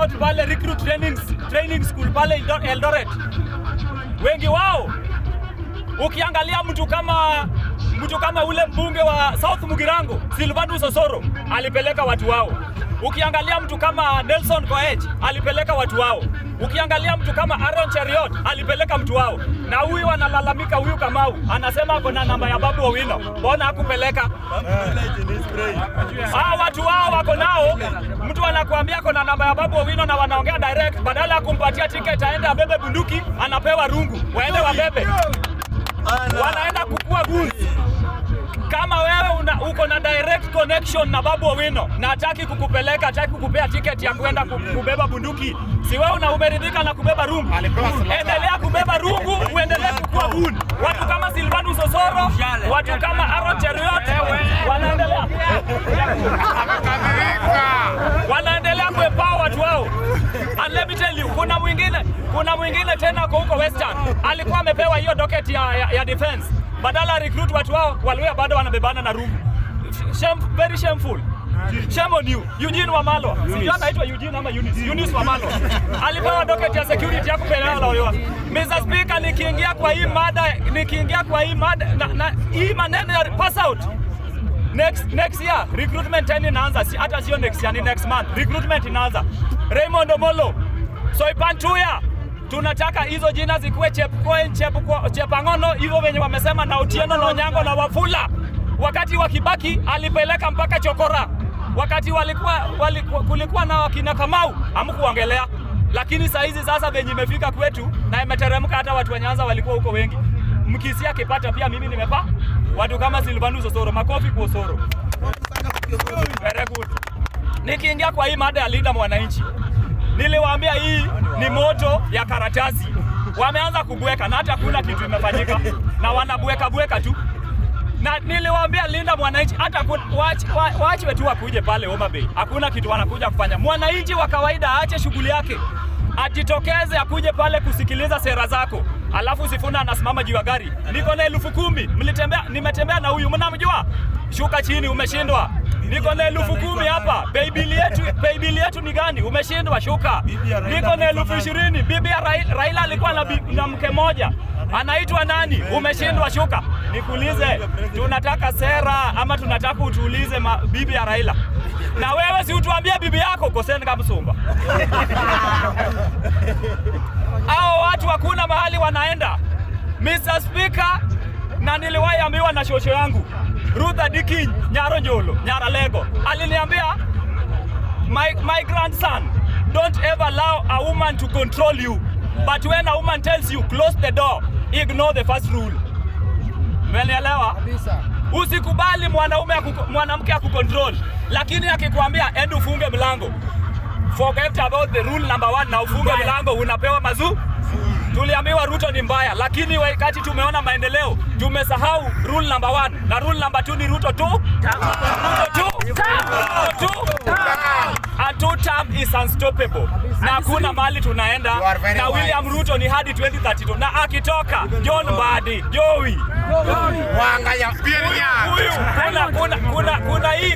out pale recruit training school pale Eldoret. Wengi wao ukiangalia mtu kama ule mbunge wa South Mugirango Silvanus Osoro alipeleka watu wao. Ukiangalia mtu kama Nelson Koech alipeleka watu wao. Ukiangalia mtu kama Aaron Cheriot alipeleka mtu wao. Na huyu analalamika, huyu Kamau anasema ako na namba ya Babu Owino. Mbona hakupeleka? Watu wao wako nao. Mtu anakuambia ako na namba ya Babu Owino na wanaongea direct, badala ya kumpatia ticket aende abebe bunduki, anapewa rungu. Waende wabebe. Wanaenda kukua goods. Kama wewe uko na direct connection na Babu Owino na hataki kukupea ticket ya kwenda kubeba bunduki, si wewe umeridhika na kubeba rungu? Endelea kubeba rungu, uendelee kukua gun. Watu kama Silvanus Osoro, watu kama Aaron Cheriot wanaendelea kuempower watu wao. And let me tell you, kuna mwingine tena huko Western alikuwa amepewa hiyo docket ya defense. Badala recruit watu wao, walio bado wanabebana na rungu. Very shameful. Shame on you. Eugene Wamalwa. Sijui anaitwa Eugene ama Eunice Wamalwa. Alipewa docket ya security ya kupeleka lawyer. Mr. Speaker, nikiingia kwa hii mada na hii maneno ya pass out. Next year recruitment tena inaanza, hata sio next year, ni next month. Recruitment inaanza. Raymond Omolo, Soipantuya. Tunataka hizo jina zikuwe Chepang'ono, hivyo wenye wamesema, na Otieno na Onyango na Wafula. Wakati wa Kibaki alipeleka mpaka Chokora. Wakati kulikuwa na wakina Kamau hamkuongelea. Lakini saa hizi sasa venye imefika kwetu na imeteremka, hata watu wa Nyanza walikuwa huko wengi. Mkisia akipata pia mimi nimepa. Watu kama Silvanus Osoro, makofi kwa Osoro. Very good. Nikiingia kwa hii mada ya Linda Mwananchi, niliwaambia hii ni moto ya karatasi. Wameanza kubweka na hata kuna kitu imefanyika na wanabweka tu. Na niliwaambia Linda Mwananchi, hata waache tu wakuje pale Homa Bay. Hakuna kitu wanakuja kufanya. Mwananchi wa kawaida aache shughuli yake, ajitokeze akuje pale kusikiliza sera zako. Alafu Sifuna anasimama juu ya gari. Niko na 10,000. Nimetembea na huyu, mnamjua? Shuka chini, umeshindwa. Niko na 10,000 hapa. Pay bill yetu ni gani? Umeshindwa, shuka. Niko na 20,000. Bibi ya Raila alikuwa na mke moja. Anaitwa nani? Umeshindwa, shuka. Nikuulize, tunataka sera ama tunataka utuulize bibi ya Raila? Na wewe si utuambie bibi yako Kosen Kamsumba. Hao watu hakuna mahali wanaenda. Mr. Speaker, na niliwahi ambiwa na shosho yangu Ruth Adiki Nyaralego aliniambia, my grandson, don't ever allow a woman to control you, but when a woman tells you close the door, ignore the first rule. Umenielewa? Usikubali mwanamke akukontrol, lakini akikwambia enda ufunge mlango, forget about the rule number 1 na ufunge mlango, unapewa mazu. Tuliambiwa Ruto ni mbaya, lakini wakati tumeona maendeleo tumesahau rule number 1 na rule number 2 ni Ruto 2. And 2 term is unstoppable. Na hakuna mahali tunaenda, na William Ruto ni hadi 2032 na akitoka John Mbadi, Joey Wangaya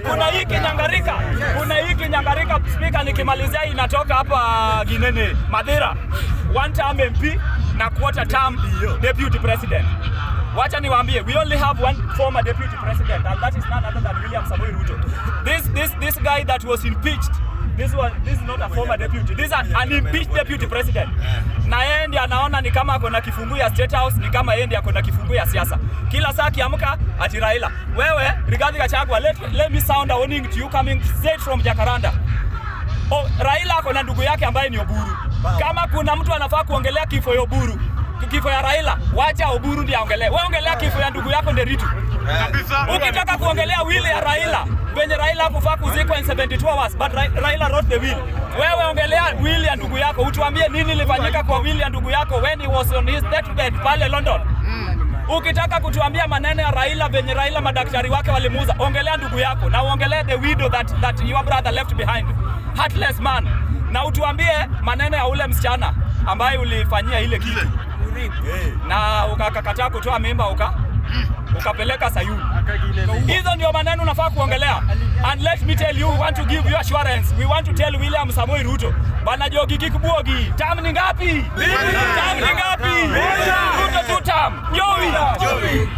kuna hii kinyangarika. Speaker, nikimalizia inatoka hapa Ginene Madera, 1 term MP na quarter term deputy president. Wacha niwaambie, we only have one former deputy president, and that is none other than William Samoei Ruto. This guy that was impeached, this is not a former deputy, this is an impeached deputy president. Na yeye ndiye anaona ni kama ako na kifungu ya State House, ni kama yeye ndiye ako na kifungu ya siasa. Kila saa kiamka ati Raila. Wewe Rigathi Gachagua, let me sound a warning to you coming straight from Jacaranda. Raila ako na ndugu yake ambaye ni Oburu. Kama kuna mtu anafaa kuongelea kifo ya Oburu, kifo ya Raila, wacha Oburu ndiye aongelee. Wewe ongelea kifo ya ndugu yako Nderitu. Ukitaka kuongelea will ya Raila, wenye Raila hakufaa kuzikwa in 72 hours, but Raila wrote the will. Wewe ongelea will ya ndugu yako, utuambie nini ilifanyika kwa will ya ndugu yako when he was on his deathbed pale London. Ukitaka kutuambia maneno ya Raila, venye Raila madaktari wake walimuuza, ongelea ndugu yako na uongelee the widow that your brother left behind. Heartless man. Na utuambie maneno ya ule msichana ambaye ulifanyia ile kitu na ukakataa kutoa mimba ukapeleka Sayuni. Hizo ndio maneno unafaa kuongelea. And let me tell you, we want to give you assurance. We want to tell William Samoei Ruto Bana Jogi Kikubuogi, tam ni ngapi? Tam ni ngapi? Ruto 2 tam. Joey.